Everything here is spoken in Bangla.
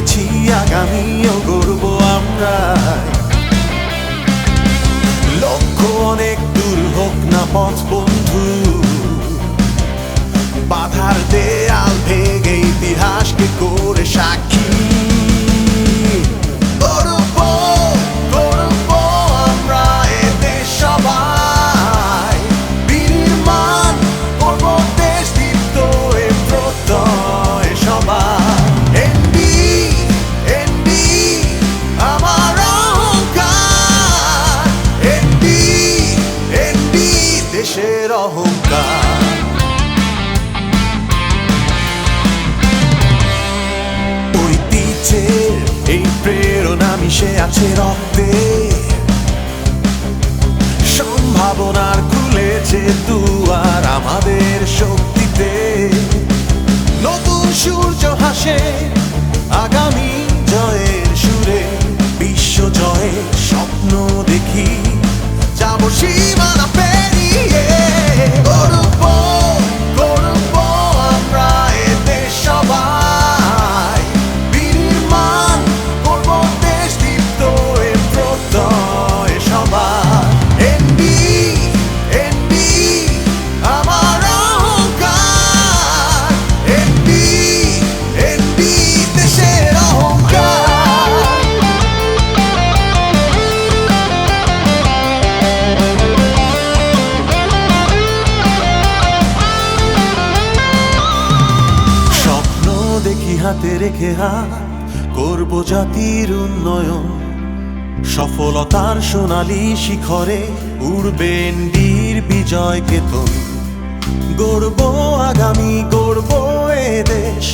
গড়েছি আগামীও গড়ব আমরা। লক্ষ্য অনেক দূর হোক না পথ বন্ধু, বাধার দেয়াল ভেঙে ইতিহাসকে করে সাক্ষী। দেশের অহংকার, ঐতিহ্যের এই প্রেরণা মিশে আছে রক্তে, সম্ভাবনার খুলেছে দুয়ার আমাদের শক্তিতে। নতুন সূর্য হাসে আগামী জয়ের সুরে, বিশ্ব জয়ের স্বপ্ন দেখি, যাব সীমানা পেরিয়ে। গর্ব গর্ব আমরা এদেশ সবাই, বিনির্মাণ করব দেশ দীপ্ত এ প্রত্যয় সবার। এনবি এনবি আমার অহংকার, এনবি এনবি দেশের অহংকার। দেখি হাতে রেখে হাত, করব জাতির উন্নয়ন, সফলতার সোনালী শিখরে উড়বে এনবির বিজয় কেতন। গড়ব আগামী, গড়ব এ দেশ,